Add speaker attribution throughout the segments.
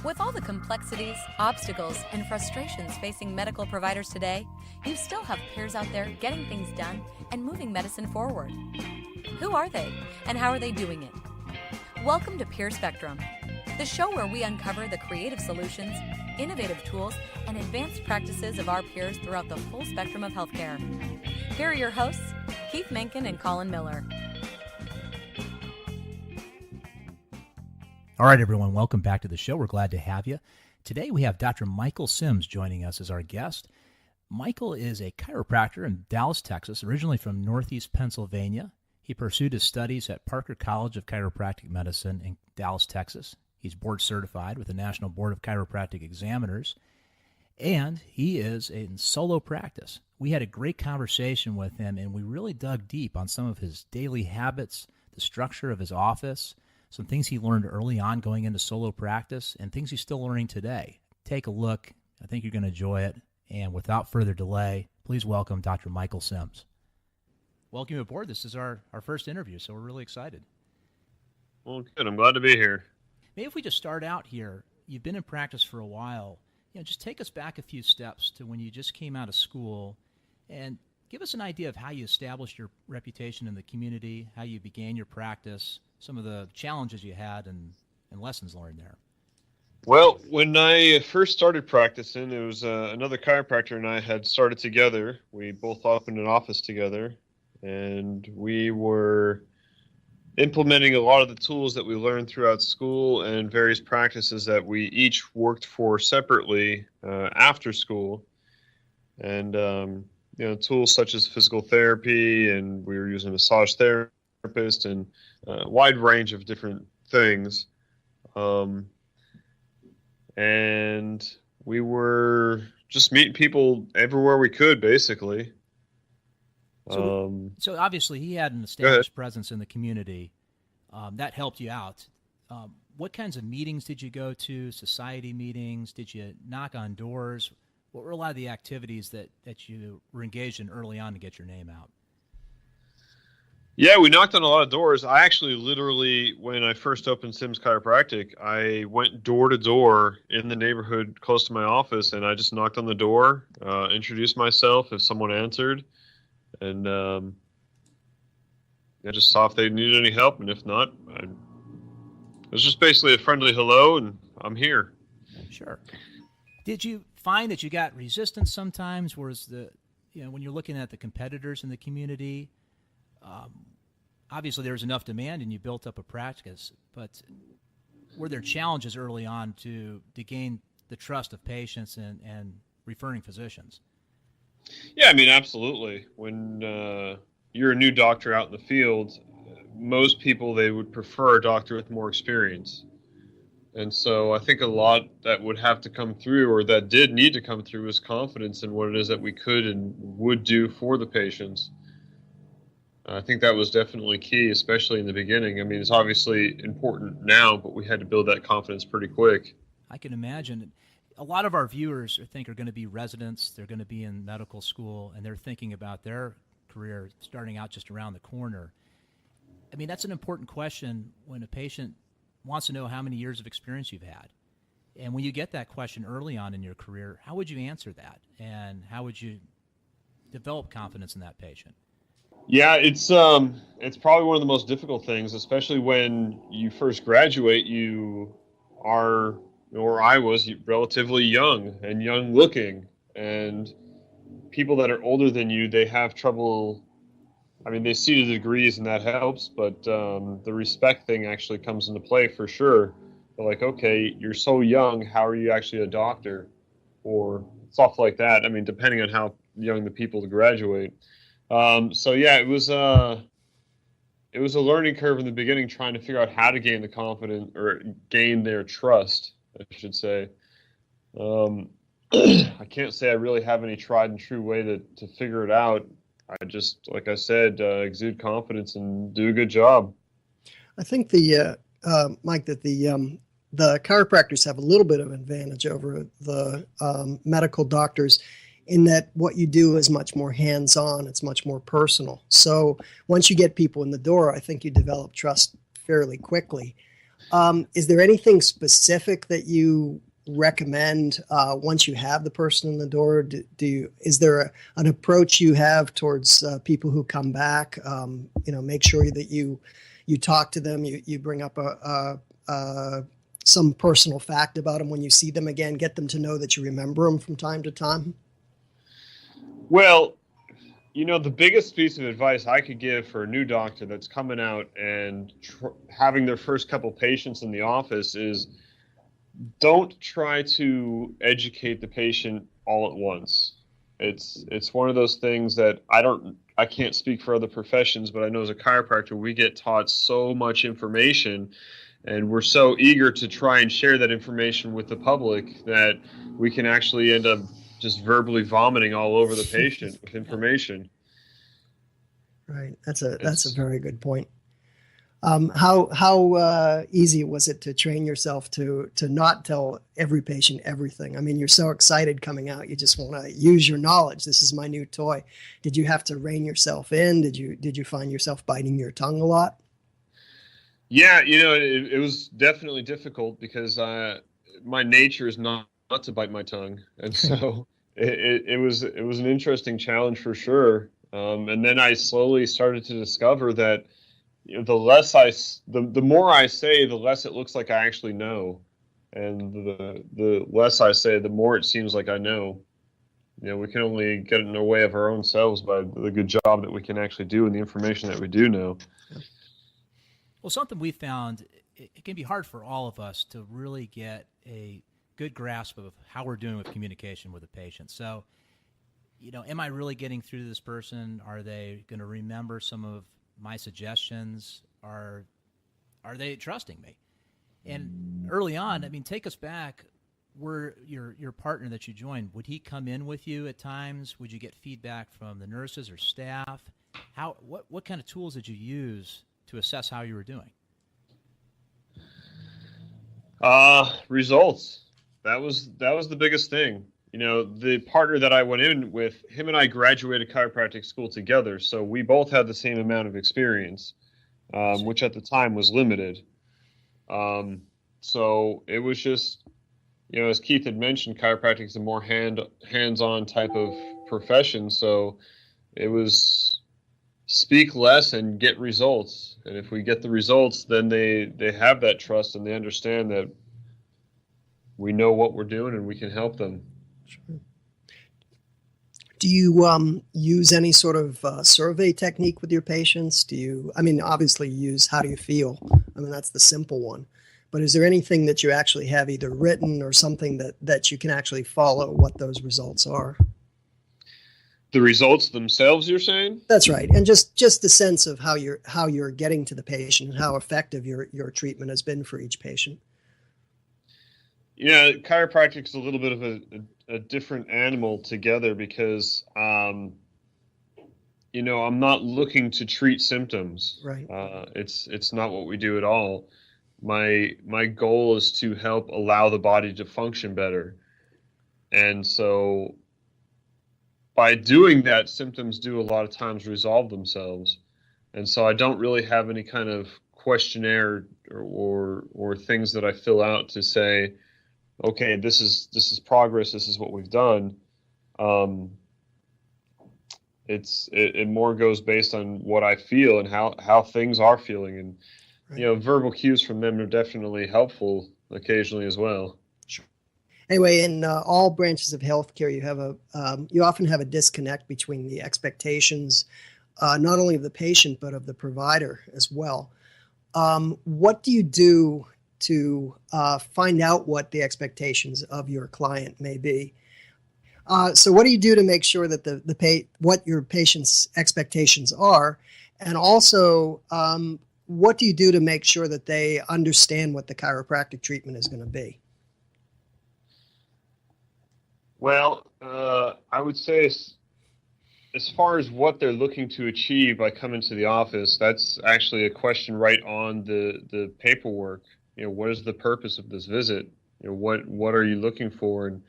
Speaker 1: With all the complexities, obstacles, and frustrations facing medical providers today, you still have peers out there getting things done and moving medicine forward. Who are they, and how are they doing it? Welcome to Peer Spectrum, the show where we uncover the creative solutions, innovative tools, and advanced practices of our peers throughout the full spectrum of healthcare. Here are your hosts, Keith Mencken and Colin Miller.
Speaker 2: All right, everyone, welcome back to the show. We're glad to have you. Today we have Dr. Michael Sims joining us as our guest. Michael is a chiropractor in Dallas, Texas, originally from Northeast Pennsylvania. He pursued his studies at Parker College of Chiropractic Medicine in Dallas, Texas. He's board certified with the National Board of Chiropractic Examiners, and he is in solo practice. We had a great conversation with him, and we really dug deep on some of his daily habits, the structure of his office, some things he learned early on going into solo practice, and things he's still learning today. Take a look. I think you're going to enjoy it. And without further delay, please welcome Dr. Michael Sims. Welcome aboard. This is our first interview, so we're really excited.
Speaker 3: Well, good. I'm glad to be here.
Speaker 2: Maybe if we just start out here, you've been in practice for a while. Just take us back a few steps to when you just came out of school and give us an idea of how you established your reputation in the community, how you began your practice, some of the challenges you had and lessons learned there.
Speaker 3: Well, when I first started practicing, it was another chiropractor and I had started together. We both opened an office together, and we were implementing a lot of the tools that we learned throughout school and various practices that we each worked for separately after school. And, tools such as physical therapy, and we were using a massage therapist and a wide range of different things. And we were just meeting people everywhere we could, basically.
Speaker 2: So obviously he had an established presence in the community. That helped you out. What kinds of meetings did you go to, society meetings? Did you knock on doors? What were a lot of the activities that you were engaged in early on to get your name out?
Speaker 3: Yeah, we knocked on a lot of doors. I actually literally, when I first opened Sims Chiropractic, I went door to door in the neighborhood close to my office, and I just knocked on the door, introduced myself if someone answered, and I just saw if they needed any help, and if not, it was just basically a friendly hello, and I'm here.
Speaker 2: Sure. Did you find that you got resistance sometimes? Whereas when you're looking at the competitors in the community, obviously there was enough demand and you built up a practice, but were there challenges early on to gain the trust of patients and referring physicians?
Speaker 3: Yeah, I mean, absolutely. When you're a new doctor out in the field, most people, they would prefer a doctor with more experience. And so I think a lot that would have to come through, or that did need to come through, is confidence in what it is that we could and would do for the patients. I think that was definitely key, especially in the beginning. I mean, it's obviously important now, but we had to build that confidence pretty quick.
Speaker 2: I can imagine. A lot of our viewers are going to be residents, they're going to be in medical school, and they're thinking about their career starting out just around the corner. I mean, that's an important question when a patient wants to know how many years of experience you've had. And when you get that question early on in your career, how would you answer that? And how would you develop confidence in that patient?
Speaker 3: Yeah, it's probably one of the most difficult things, especially when you first graduate. You are, or I was, relatively young and young looking, and people that are older than you, they have trouble. I mean, they see the degrees and that helps, but the respect thing actually comes into play for sure. They're like, okay, you're so young, how are you actually a doctor? Or stuff like that. I mean, depending on how young the people to graduate. So yeah, it was a learning curve in the beginning, trying to figure out how to gain the confidence or gain their trust, I should say. I can't say I really have any tried and true way to figure it out. I just, like I said, exude confidence and do a good job.
Speaker 4: I think Mike, that the chiropractors have a little bit of advantage over the medical doctors in that what you do is much more hands-on. It's much more personal. So once you get people in the door, I think you develop trust fairly quickly. Is there anything specific that you recommend once you have the person in the door? Is there an approach you have towards people who come back? Make sure that you talk to them, you bring up some personal fact about them when you see them again, get them to know that you remember them from time to time.
Speaker 3: Well, the biggest piece of advice I could give for a new doctor that's coming out and having their first couple patients in the office is don't try to educate the patient all at once. It's one of those things that I can't speak for other professions, but I know as a chiropractor, we get taught so much information and we're so eager to try and share that information with the public that we can actually end up just verbally vomiting all over the patient with information.
Speaker 4: Right. That's a very good point. How easy was it to train yourself to not tell every patient everything? I mean, you're so excited coming out, you just want to use your knowledge. This is my new toy. Did you have to rein yourself in? Did you find yourself biting your tongue a lot?
Speaker 3: Yeah, it was definitely difficult because my nature is not to bite my tongue, and so it was an interesting challenge for sure. And then I slowly started to discover that the more I say, the less it looks like I actually know, and the less I say, the more it seems like I know. We can only get in the way of our own selves by the good job that we can actually do and the information that we do know.
Speaker 2: Well, something we found, it can be hard for all of us to really get a good grasp of how we're doing with communication with a patient. So, am I really getting through to this person? Are they going to remember some of my suggestions? Are they trusting me? And early on, take us back. Were your partner that you joined, would he come in with you at times? Would you get feedback from the nurses or staff? What kind of tools did you use to assess how you were doing?
Speaker 3: Results. That was the biggest thing. The partner that I went in with, him and I graduated chiropractic school together, so we both had the same amount of experience, which at the time was limited. So it was just, as Keith had mentioned, chiropractic is a more hands-on type of profession, so it was speak less and get results. And if we get the results, then they have that trust and they understand that we know what we're doing and we can help them.
Speaker 4: Sure. Do you use any sort of survey technique with your patients? Obviously you use how do you feel? That's the simple one. But is there anything that you actually have either written or something that you can actually follow what those results are?
Speaker 3: The results themselves, you're saying?
Speaker 4: That's right. And just the sense of how you're getting to the patient and how effective your treatment has been for each patient.
Speaker 3: Chiropractic is a little bit of a different animal together because, I'm not looking to treat symptoms.
Speaker 4: Right.
Speaker 3: It's not what we do at all. My goal is to help allow the body to function better. And so by doing that, symptoms do a lot of times resolve themselves. And so I don't really have any kind of questionnaire or things that I fill out to say, okay, this is progress. This is what we've done. It more goes based on what I feel and how things are feeling. And,
Speaker 4: right.
Speaker 3: Verbal cues from them are definitely helpful occasionally as well.
Speaker 4: Sure. Anyway, in all branches of healthcare, you often have a disconnect between the expectations, not only of the patient, but of the provider as well. What do you do to find out what the expectations of your client may be? So what do you do to make sure that what your patient's expectations are? And also, what do you do to make sure that they understand what the chiropractic treatment is going to be?
Speaker 3: Well, I would say as far as what they're looking to achieve by coming to the office, that's actually a question right on the paperwork. What is the purpose of this visit? What are you looking for? And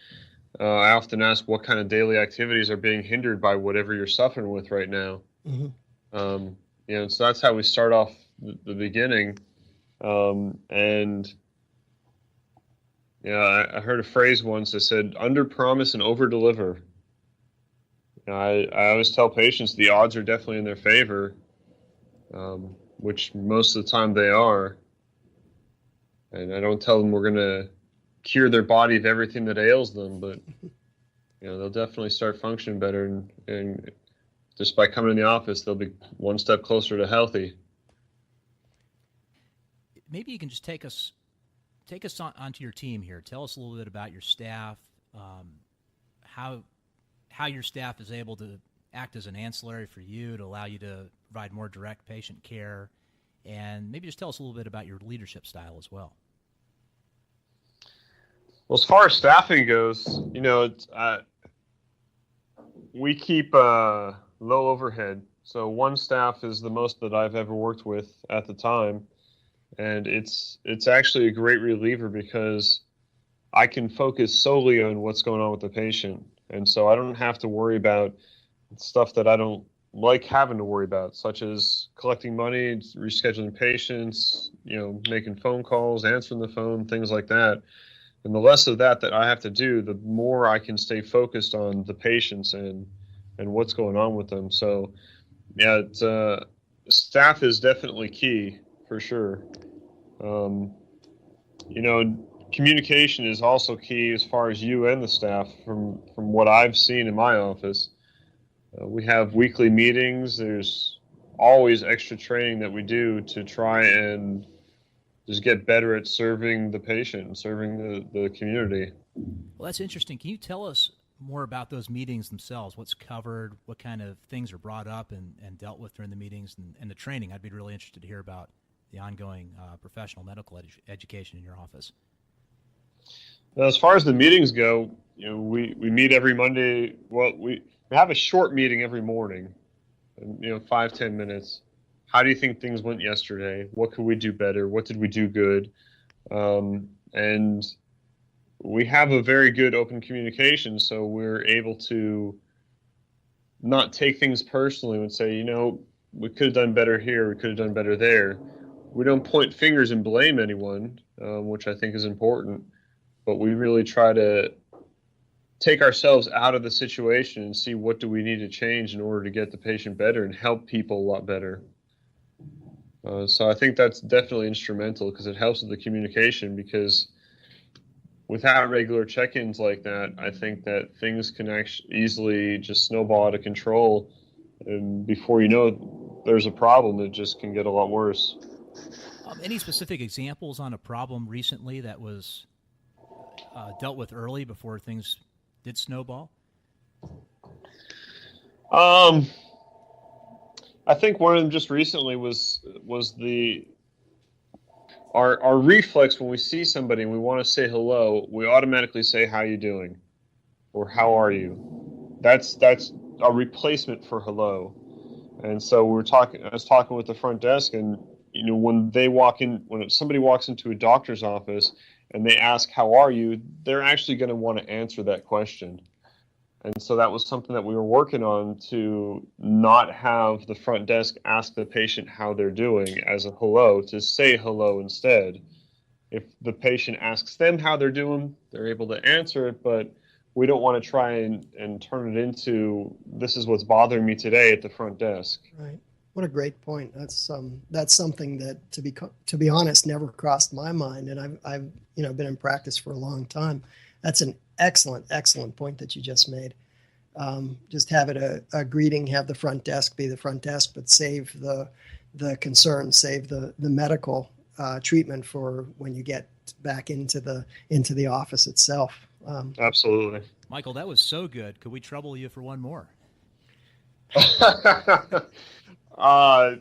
Speaker 3: I often ask what kind of daily activities are being hindered by whatever you're suffering with right now. Mm-hmm. So that's how we start off the beginning. And yeah, I heard a phrase once that said, under promise and over deliver. I always tell patients the odds are definitely in their favor, which most of the time they are. And I don't tell them we're going to cure their body of everything that ails them, but they'll definitely start functioning better, and just by coming in the office, they'll be one step closer to healthy.
Speaker 2: Maybe you can just take us onto your team here. Tell us a little bit about your staff, how your staff is able to act as an ancillary for you to allow you to provide more direct patient care, and maybe just tell us a little bit about your leadership style as well.
Speaker 3: Well, as far as staffing goes, we keep low overhead. So one staff is the most that I've ever worked with at the time. And it's actually a great reliever because I can focus solely on what's going on with the patient. And so I don't have to worry about stuff that I don't like having to worry about, such as collecting money, rescheduling patients, making phone calls, answering the phone, things like that. And the less of that I have to do, the more I can stay focused on the patients and what's going on with them. So, yeah, staff is definitely key for sure. Communication is also key as far as you and the staff. From what I've seen in my office, we have weekly meetings. There's always extra training that we do to try and just get better at serving the patient and serving the community.
Speaker 2: Well, that's interesting. Can you tell us more about those meetings themselves? What's covered? What kind of things are brought up and dealt with during the meetings and the training? I'd be really interested to hear about the ongoing professional medical education in your office.
Speaker 3: Now, as far as the meetings go, we meet every Monday. Well, we have a short meeting every morning, 5-10 minutes. How do you think things went yesterday? What could we do better? What did we do good? And we have a very good open communication, so we're able to not take things personally and say, we could have done better here, we could have done better there. We don't point fingers and blame anyone, which I think is important, but we really try to take ourselves out of the situation and see what do we need to change in order to get the patient better and help people a lot better. So I think that's definitely instrumental because it helps with the communication, because without regular check-ins like that, I think that things can actually easily just snowball out of control. And before you know there's a problem, it just can get a lot worse.
Speaker 2: Any specific examples on a problem recently that was dealt with early before things did snowball?
Speaker 3: I think one of them just recently was our reflex when we see somebody and we want to say hello, we automatically say, how you doing? Or how are you? That's a replacement for hello. And so I was talking with the front desk, and when somebody walks into a doctor's office and they ask, how are you? They're actually going to want to answer that question. And so that was something that we were working on, to not have the front desk ask the patient how they're doing as a hello, to say hello instead. If the patient asks them how they're doing, they're able to answer it, but we don't want to try and turn it into, this is what's bothering me today at the front desk.
Speaker 4: Right. What a great point. That's something that, to be honest, never crossed my mind, and I've been in practice for a long time. That's an excellent point that you just made. Just have it a greeting, have the front desk be the front desk, but save the concern, save the medical treatment for when you get back into the office itself.
Speaker 3: Absolutely.
Speaker 2: Michael, that was so good. Could we trouble you for one more?
Speaker 3: I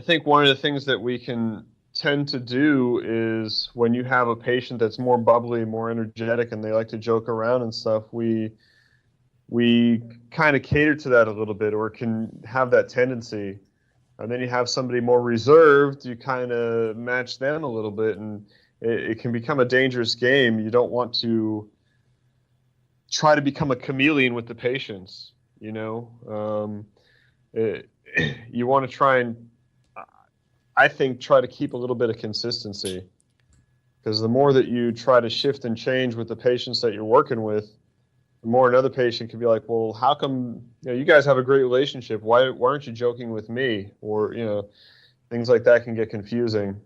Speaker 3: think one of the things that we can tend to do is, when you have a patient that's more bubbly, more energetic, and they like to joke around and stuff, we kind of cater to that a little bit, or can have that tendency. And then you have somebody more reserved, you kind of match them a little bit, and it can become a dangerous game. You don't want to try to become a chameleon with the patients, you want to try and I think, try to keep a little bit of consistency, because the more that you try to shift and change with the patients that you're working with, the more another patient can be like, well, how come, you guys have a great relationship? Why aren't you joking with me? Or, things like that can get confusing.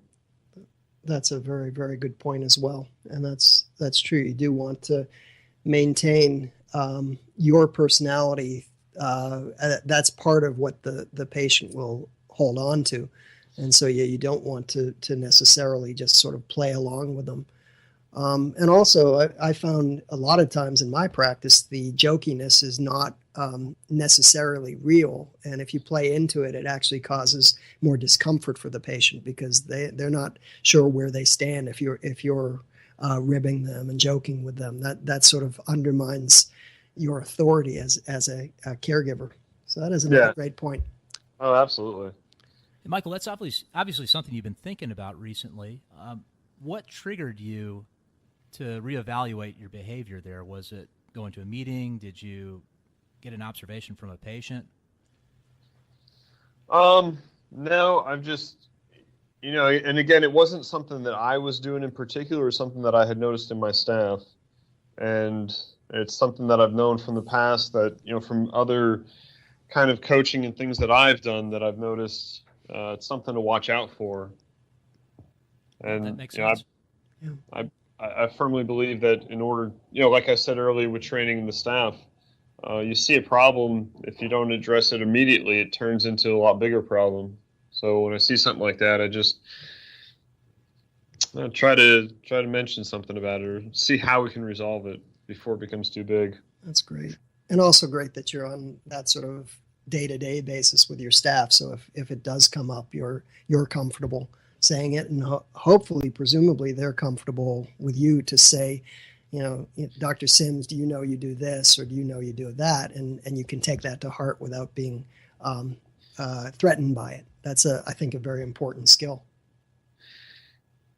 Speaker 4: That's a very, very good point as well. And that's true. You do want to maintain your personality. That's part of what the patient will hold on to. And so, you don't want to necessarily just sort of play along with them. And also, I found a lot of times in my practice, the jokiness is not necessarily real. And if you play into it, it actually causes more discomfort for the patient, because they're not sure where they stand if you're ribbing them and joking with them. That sort of undermines your authority as a caregiver. So that is another great point.
Speaker 3: Oh, absolutely.
Speaker 2: Hey, Michael, that's obviously something you've been thinking about recently. What triggered you to reevaluate your behavior there? Was it going to a meeting? Did you get an observation from a patient?
Speaker 3: No, I'm just, and again, it wasn't something that I was doing in particular, or something that I had noticed in my staff. And it's something that I've known from the past, that, from other kind of coaching and things that I've done, that I've noticed it's something to watch out for. And
Speaker 2: that makes sense.
Speaker 3: I firmly believe that in order, like I said earlier with training the staff, you see a problem, if you don't address it immediately, it turns into a lot bigger problem. So when I see something like that, I just try to mention something about it, or see how we can resolve it before it becomes too big.
Speaker 4: That's great. And also great that you're on that sort of day-to-day basis with your staff. So if it does come up, you're comfortable saying it, and hopefully, presumably, they're comfortable with you to say, Dr. Sims, do you know you do this, or do you know you do that? And you can take that to heart without being threatened by it. That's I think a very important skill.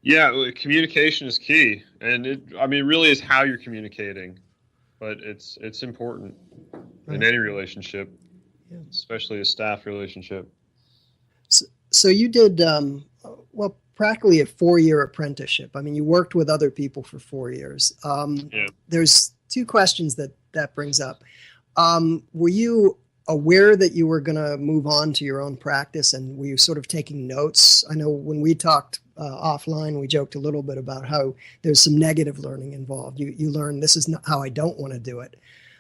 Speaker 3: Yeah, communication is key, and it really is how you're communicating, but it's important in any relationship, especially a staff relationship.
Speaker 4: So you did practically a 4-year apprenticeship. You worked with other people for 4 years. There's two questions that brings up. Were you aware that you were going to move on to your own practice, and were you sort of taking notes? I know when we talked offline, we joked a little bit about how there's some negative learning involved. You learn, this is not how I don't want to do it.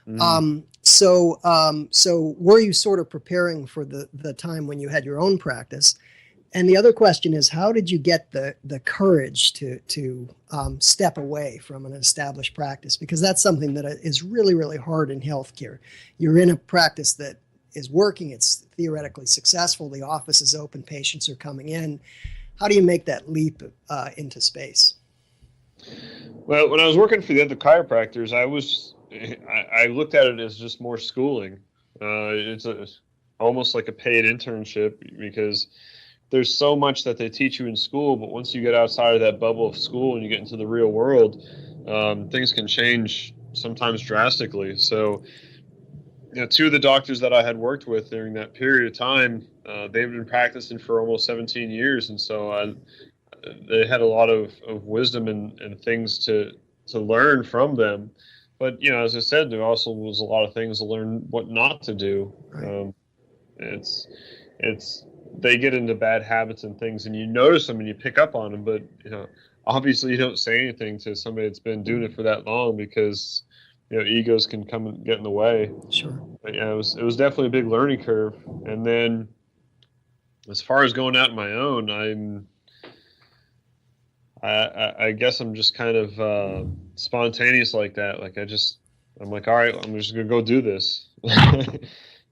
Speaker 4: Mm-hmm. So were you sort of preparing for the time when you had your own practice? And the other question is, how did you get the courage to step away from an established practice? Because that's something that is really, really hard in healthcare. You're in a practice that is working. It's theoretically successful. The office is open. Patients are coming in. How do you make that leap into space?
Speaker 3: Well, when I was working for the other chiropractors, I looked at it as just more schooling. It's almost like a paid internship, because there's so much that they teach you in school, but once you get outside of that bubble of school and you get into the real world, things can change sometimes drastically. So, two of the doctors that I had worked with during that period of time, they've been practicing for almost 17 years. And so they had a lot of wisdom and things to learn from them. But, as I said, there also was a lot of things to learn what not to do. Right. They get into bad habits and things, and you notice them and you pick up on them. But, obviously you don't say anything to somebody that's been doing it for that long, because, egos can come and get in the way.
Speaker 4: Sure.
Speaker 3: But, it was definitely a big learning curve. And then as far as going out on my own, I guess I'm just kind of spontaneous like that. I'm like, all right, I'm just going to go do this.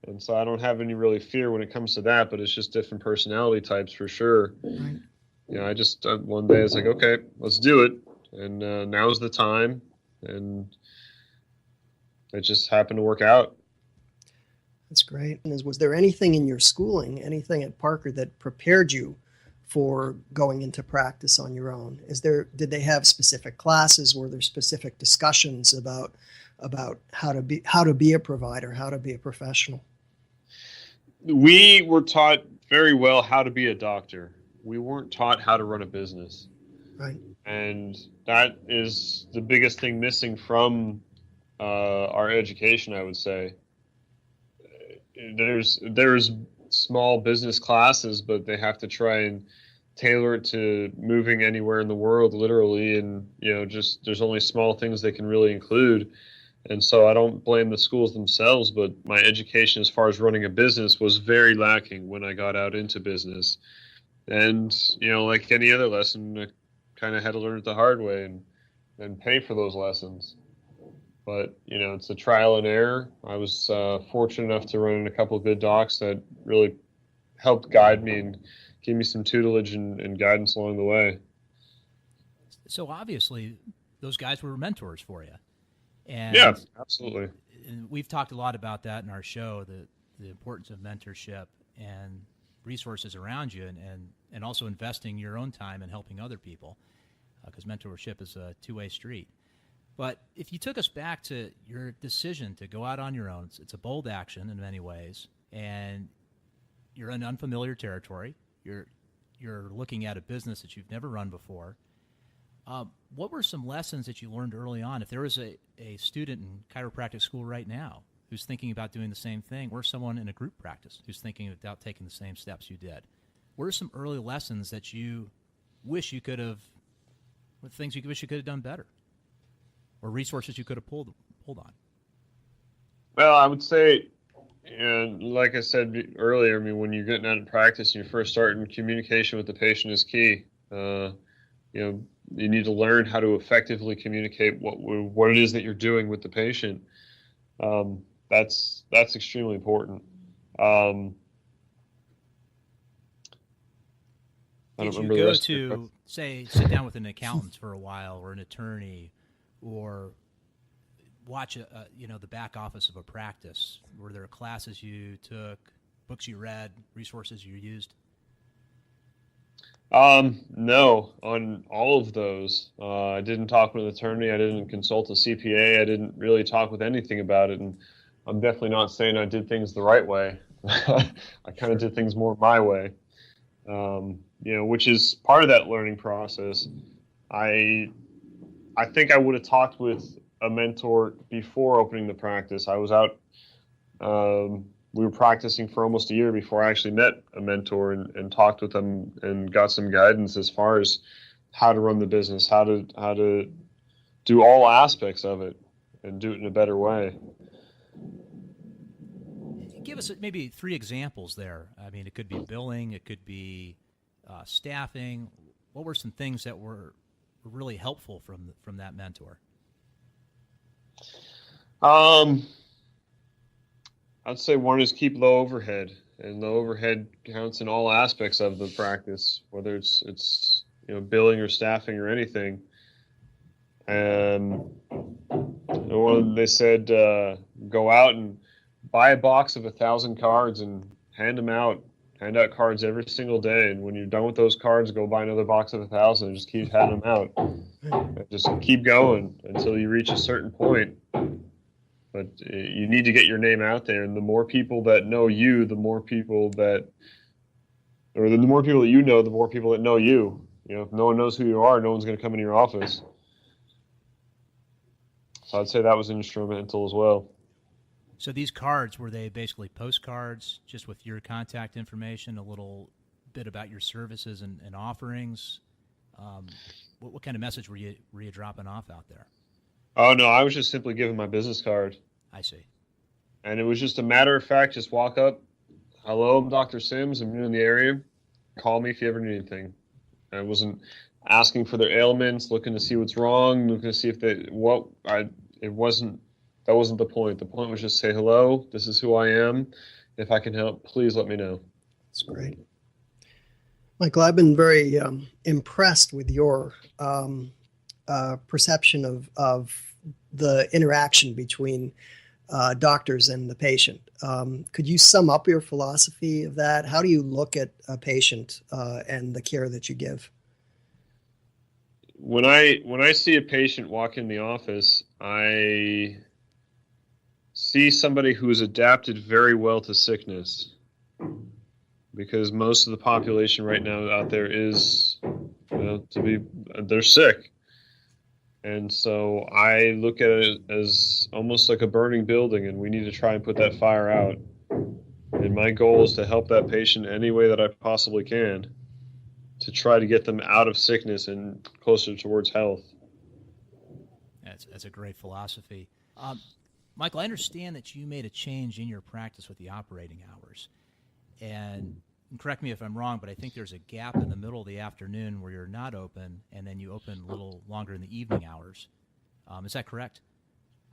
Speaker 3: And so I don't have any really fear when it comes to that, but it's just different personality types for sure. Right. I just, one day it's like, okay, let's do it. And now's the time. And it just happened to work out.
Speaker 4: That's great. And was there anything in your schooling, anything at Parker, that prepared you for going into practice on your own? Did they have specific classes? Were there specific discussions about how to be a provider, how to be a professional?
Speaker 3: We were taught very well how to be a doctor. we weren't taught how to run a business.
Speaker 4: Right.
Speaker 3: And that is the biggest thing missing from our education, I would say. There's small business classes, but they have to try and tailor it to moving anywhere in the world, literally. And, just there's only small things they can really include. And so I don't blame the schools themselves, but my education as far as running a business was very lacking when I got out into business. And, like any other lesson, I kind of had to learn it the hard way and pay for those lessons. But, it's a trial and error. I was fortunate enough to run in a couple of good docs that really helped guide me and give me some tutelage and guidance along the way.
Speaker 2: So obviously, those guys were mentors for you. And,
Speaker 3: yeah, absolutely.
Speaker 2: And we've talked a lot about that in our show, the importance of mentorship and resources around you, and also investing your own time and helping other people, because mentorship is a two-way street. But if you took us back to your decision to go out on your own, it's a bold action in many ways, and you're in unfamiliar territory. You're looking at a business that you've never run before. What were some lessons that you learned early on? If there was a student in chiropractic school right now who's thinking about doing the same thing, or someone in a group practice who's thinking about taking the same steps you did, what are some early lessons that you wish you could have, what things you wish you could have done better, or resources you could have pulled on?
Speaker 3: Well, I would say, and like I said earlier, when you're getting out of practice and you're first starting, communication with the patient is key. You need to learn how to effectively communicate what it is that you're doing with the patient. That's extremely important.
Speaker 2: Did you go to, say, sit down with an accountant for a while, or an attorney, or watch the back office of a practice? Were there classes you took, books you read, resources you used?
Speaker 3: No, on all of those. I didn't talk with an attorney. I didn't consult a CPA. I didn't really talk with anything about it. And I'm definitely not saying I did things the right way. I kind of did things more my way, which is part of that learning process. I think I would have talked with a mentor before opening the practice. I was out. We were practicing for almost a year before I actually met a mentor and talked with them and got some guidance as far as how to run the business, how to do all aspects of it and do it in a better way.
Speaker 2: Give us maybe 3 examples there. I mean, it could be billing, it could be staffing. What were some things that were really helpful from that mentor?
Speaker 3: I'd say one is keep low overhead, and low overhead counts in all aspects of the practice, whether it's billing or staffing or anything. And they said go out and buy a box of 1,000 cards and hand out cards every single day. And when you're done with those cards, go buy another box of 1,000 and just keep handing them out. And just keep going until you reach a certain point. But you need to get your name out there, and the more people that know you, the more people that you know, the more people that know you. If no one knows who you are, no one's going to come in your office. So I'd say that was instrumental as well.
Speaker 2: So these cards, were they basically postcards, just with your contact information, a little bit about your services and offerings? What kind of message were you dropping off out there?
Speaker 3: Oh, no, I was just simply giving my business card.
Speaker 2: I see.
Speaker 3: And it was just a matter of fact, just walk up. Hello, I'm Dr. Sims. I'm new in the area. Call me if you ever need anything. I wasn't asking for their ailments, looking to see what's wrong, looking to see if that wasn't the point. The point was just say, hello, this is who I am. If I can help, please let me know.
Speaker 4: That's great. Michael, I've been very impressed with your perception of the interaction between doctors and the patient. Could you sum up your philosophy of that? How do you look at a patient and the care that you give?
Speaker 3: When I see a patient walk in the office, I see somebody who's adapted very well to sickness. because most of the population right now out there is, they're sick. And so I look at it as almost like a burning building, and we need to try and put that fire out. And my goal is to help that patient any way that I possibly can to try to get them out of sickness and closer towards health.
Speaker 2: That's a great philosophy. Michael, I understand that you made a change in your practice with the operating hours. And correct me if I'm wrong, but I think there's a gap in the middle of the afternoon where you're not open, and then you open a little longer in the evening hours. Is that correct?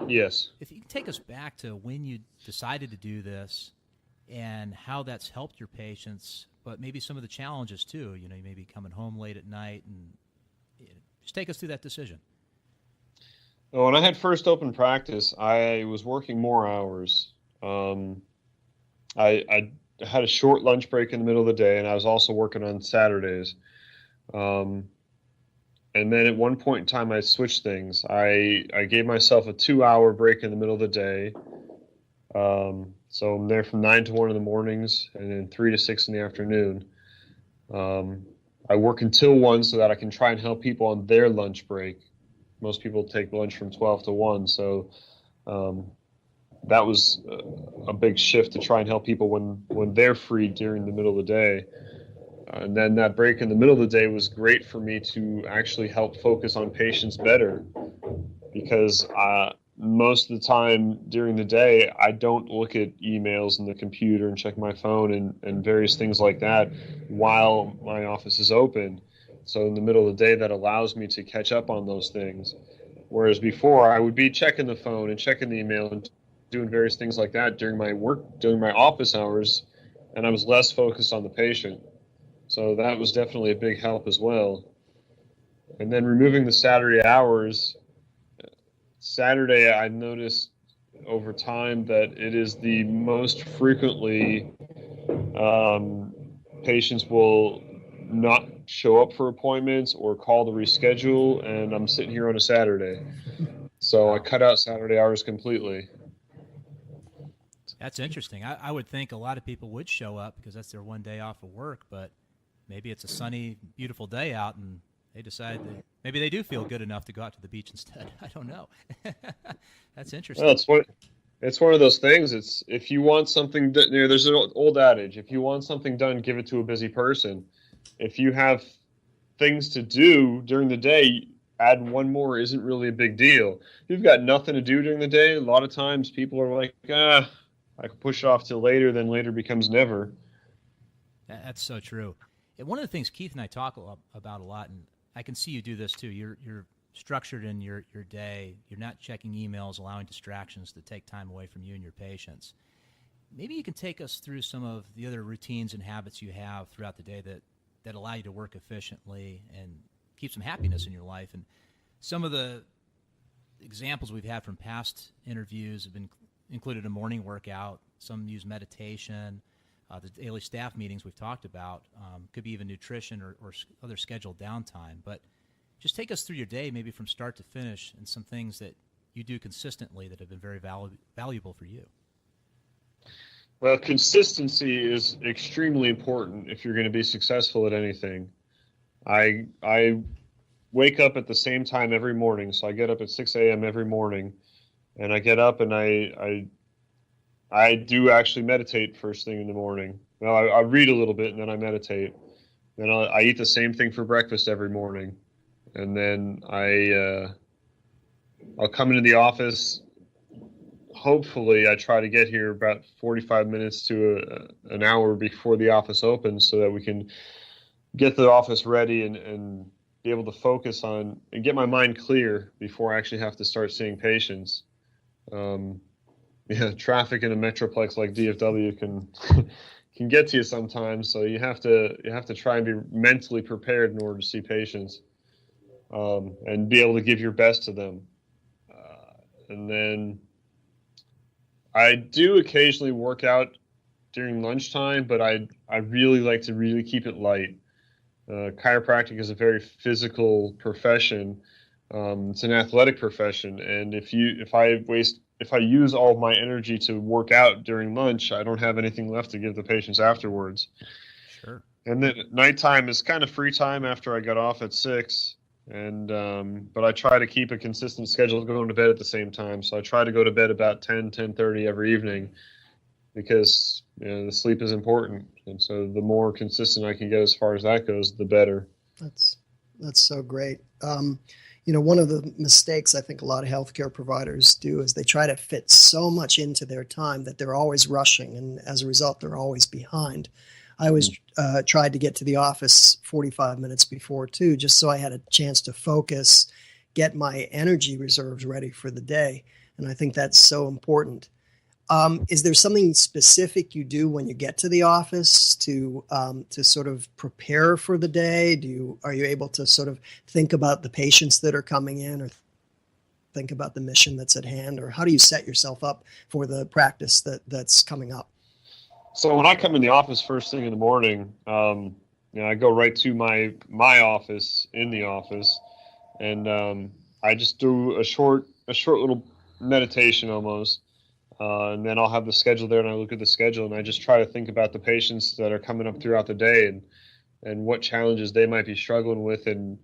Speaker 3: Yes.
Speaker 2: If you can take us back to when you decided to do this and how that's helped your patients, but maybe some of the challenges too. You may be coming home late at night, and just take us through that decision.
Speaker 3: When I had first open practice, I was working more hours. I had a short lunch break in the middle of the day, and I was also working on Saturdays. And then at one point in time, I switched things. I gave myself a 2-hour break in the middle of the day. So I'm there from 9 to 1 in the mornings, and then 3 to 6 in the afternoon. I work until 1 so that I can try and help people on their lunch break. Most people take lunch from 12 to 1. So that was a big shift to try and help people when they're free during the middle of the day. And then that break in the middle of the day was great for me to actually help focus on patients better, because most of the time during the day, I don't look at emails and the computer and check my phone and various things like that while my office is open. So in the middle of the day, that allows me to catch up on those things. Whereas before, I would be checking the phone and checking the email and doing various things like that during my office hours, and I was less focused on the patient. So that was definitely a big help as well. And then removing the Saturday hours, Saturday, I noticed over time that it is the most frequently patients will not show up for appointments or call to reschedule, and I'm sitting here on a Saturday. So I cut out Saturday hours completely.
Speaker 2: That's interesting. I would think a lot of people would show up because that's their one day off of work, but maybe it's a sunny, beautiful day out, and they decide that maybe they do feel good enough to go out to the beach instead. I don't know. That's interesting.
Speaker 3: Well, it's one of those things. It's if you want something, there's an old adage: if you want something done, give it to a busy person. If you have things to do during the day, add one more isn't really a big deal. If you've got nothing to do during the day, a lot of times people are like, I can push it off till later, then later becomes never.
Speaker 2: That's so true. And one of the things Keith and I talk about a lot, and I can see you do this too, you're structured in your day. You're not checking emails, allowing distractions to take time away from you and your patients. Maybe you can take us through some of the other routines and habits you have throughout the day that allow you to work efficiently and keep some happiness in your life. And some of the examples we've had from past interviews have been included a morning workout. Some use meditation. The daily staff meetings we've talked about could be even nutrition or other scheduled downtime. But just take us through your day, maybe from start to finish, and some things that you do consistently that have been very valuable for you.
Speaker 3: Well, consistency is extremely important if you're going to be successful at anything. I wake up at the same time every morning, so I get up at 6 a.m. every morning, and I get up and I do actually meditate first thing in the morning. Well, I read a little bit and then I meditate. Then I eat the same thing for breakfast every morning, and then I'll come into the office. Hopefully, I try to get here about 45 minutes to an hour before the office opens so that we can get the office ready and be able to focus on and get my mind clear before I actually have to start seeing patients. Traffic in a metroplex like DFW can get to you sometimes, so you have to try and be mentally prepared in order to see patients and be able to give your best to them. And then I do occasionally work out during lunchtime, but I really like to really keep it light. Chiropractic is a very physical profession. It's an athletic profession, and if I use all of my energy to work out during lunch, I don't have anything left to give the patients afterwards.
Speaker 2: Sure.
Speaker 3: And then nighttime is kind of free time after I got off at 6. And but I try to keep a consistent schedule going to bed at the same time. So I try to go to bed about 10:30 every evening, because the sleep is important. And so the more consistent I can get as far as that goes, the better.
Speaker 4: That's so great. One of the mistakes I think a lot of healthcare providers do is they try to fit so much into their time that they're always rushing, and as a result, they're always behind. I always tried to get to the office 45 minutes before too, just so I had a chance to focus, get my energy reserves ready for the day. And I think that's so important. Is there something specific you do when you get to the office to sort of prepare for the day? Are you able to sort of think about the patients that are coming in, or think about the mission that's at hand, or how do you set yourself up for the practice that's coming up?
Speaker 3: So when I come in the office first thing in the morning, I go right to my office in the office, and I just do a short little meditation almost. And then I'll have the schedule there, and I look at the schedule, and I just try to think about the patients that are coming up throughout the day, and what challenges they might be struggling with. And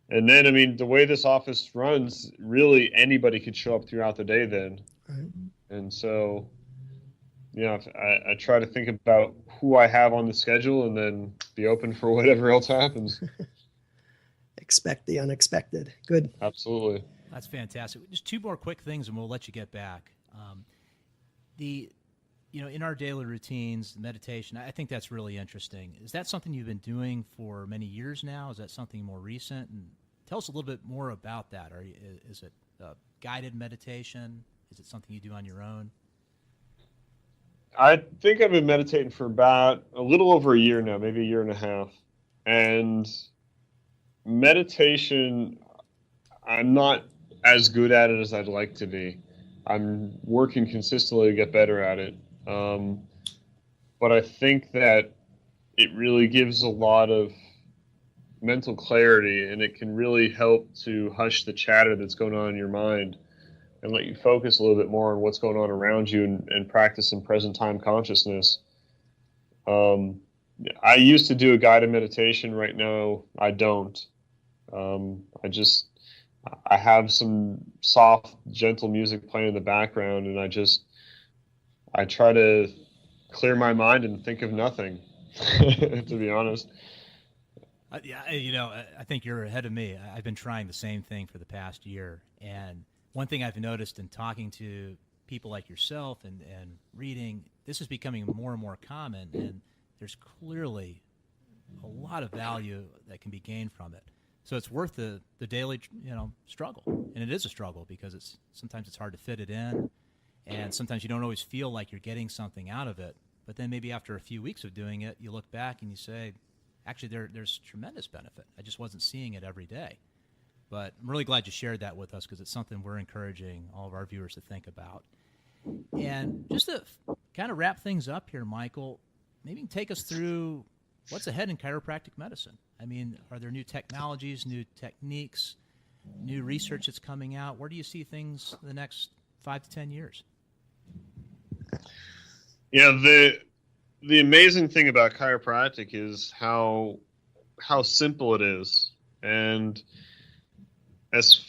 Speaker 3: then, I mean, the way this office runs, really anybody could show up throughout the day then.
Speaker 4: Right.
Speaker 3: And so, I try to think about who I have on the schedule and then be open for whatever else happens.
Speaker 4: Expect the unexpected. Good.
Speaker 3: Absolutely.
Speaker 2: That's fantastic. Just two more quick things, and we'll let you get back. In our daily routines, meditation, I think that's really interesting. Is that something you've been doing for many years now? Is that something more recent? And tell us a little bit more about that. Is it guided meditation? Is it something you do on your own?
Speaker 3: I think I've been meditating for about a little over a year now, maybe a year and a half. And meditation, I'm not as good at it as I'd like to be. I'm working consistently to get better at it. But I think that it really gives a lot of mental clarity, and it can really help to hush the chatter that's going on in your mind and let you focus a little bit more on what's going on around you, and practice in present time consciousness. I used to do a guided meditation. Right now, I don't. I have some soft, gentle music playing in the background, and I try to clear my mind and think of nothing, to be honest.
Speaker 2: I think you're ahead of me. I've been trying the same thing for the past year. And one thing I've noticed in talking to people like yourself and reading, this is becoming more and more common, and there's clearly a lot of value that can be gained from it. So it's worth the daily, struggle. And it is a struggle, because sometimes it's hard to fit it in, and sometimes you don't always feel like you're getting something out of it. But then maybe after a few weeks of doing it, you look back and you say, actually, there's tremendous benefit. I just wasn't seeing it every day. But I'm really glad you shared that with us, because it's something we're encouraging all of our viewers to think about. And just to kind of wrap things up here, Michael, maybe you can take us through what's ahead in chiropractic medicine. I mean, are there new technologies, new techniques, new research that's coming out? Where do you see things in the next 5 to 10 years?
Speaker 3: The amazing thing about chiropractic is how simple it is. And as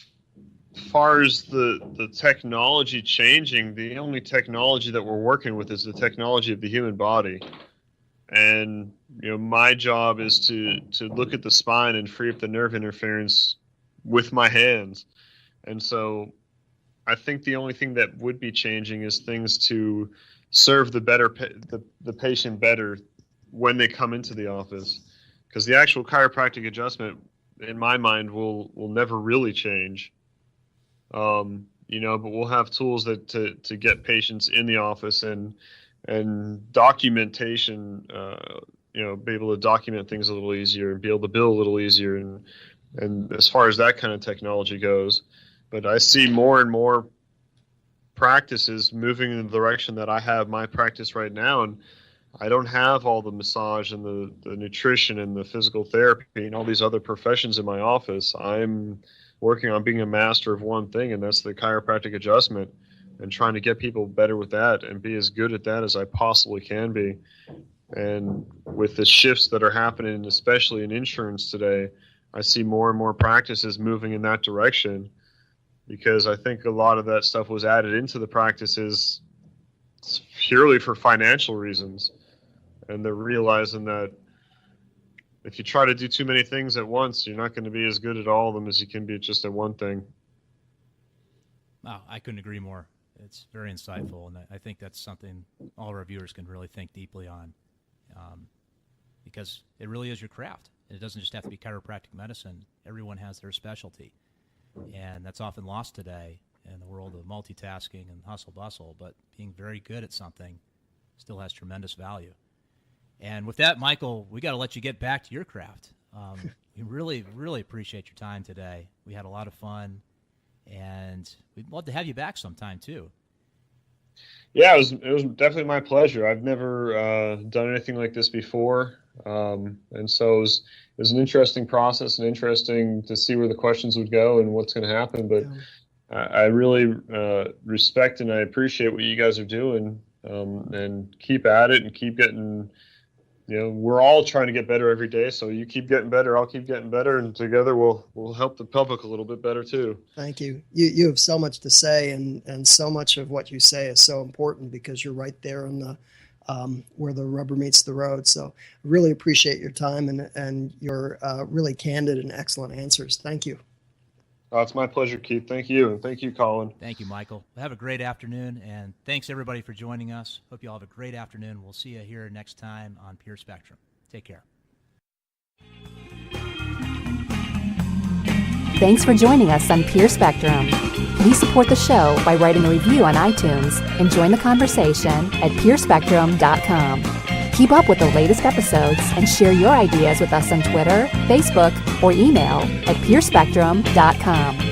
Speaker 3: far as the technology changing, the only technology that we're working with is the technology of the human body. And my job is to look at the spine and free up the nerve interference with my hands. And so I think the only thing that would be changing is things to serve the patient better when they come into the office, because the actual chiropractic adjustment, in my mind, will never really change. But we'll have tools that to get patients in the office and documentation, be able to document things a little easier and be able to bill a little easier, and as far as that kind of technology goes. But I see more and more practices moving in the direction that I have my practice right now, and I don't have all the massage and the nutrition and the physical therapy and all these other professions in my office. I'm working on being a master of one thing, and that's the chiropractic adjustment, and trying to get people better with that and be as good at that as I possibly can be. And with the shifts that are happening, especially in insurance today, I see more and more practices moving in that direction, because I think a lot of that stuff was added into the practices purely for financial reasons. And they're realizing that if you try to do too many things at once, you're not going to be as good at all of them as you can be just at one thing.
Speaker 2: Wow, I couldn't agree more. It's very insightful, and I think that's something all of our viewers can really think deeply on, because it really is your craft. And it doesn't just have to be chiropractic medicine. Everyone has their specialty, and that's often lost today in the world of multitasking and hustle bustle, but being very good at something still has tremendous value. And with that, Michael, we got to let you get back to your craft. We really, really appreciate your time today. We had a lot of fun, and we'd love to have you back sometime too.
Speaker 3: Yeah, it was definitely my pleasure. I've never done anything like this before, and so it was an interesting process and interesting to see where the questions would go and what's going to happen. But I really respect and I appreciate what you guys are doing, and keep at it and keep getting. We're all trying to get better every day. So you keep getting better, I'll keep getting better, and together we'll help the public a little bit better too.
Speaker 4: Thank you. You have so much to say, and so much of what you say is so important because you're right there on the where the rubber meets the road. So I really appreciate your time and your really candid and excellent answers. Thank you.
Speaker 3: It's my pleasure, Keith. Thank you. And thank you, Colin.
Speaker 2: Thank you, Michael. Have a great afternoon, and thanks everybody for joining us. Hope you all have a great afternoon. We'll see you here next time on Pure Spectrum. Take care.
Speaker 5: Thanks for joining us on Pure Spectrum. Please support the show by writing a review on iTunes and join the conversation at purespectrum.com. Keep up with the latest episodes and share your ideas with us on Twitter, Facebook, or email at purespectrum.com.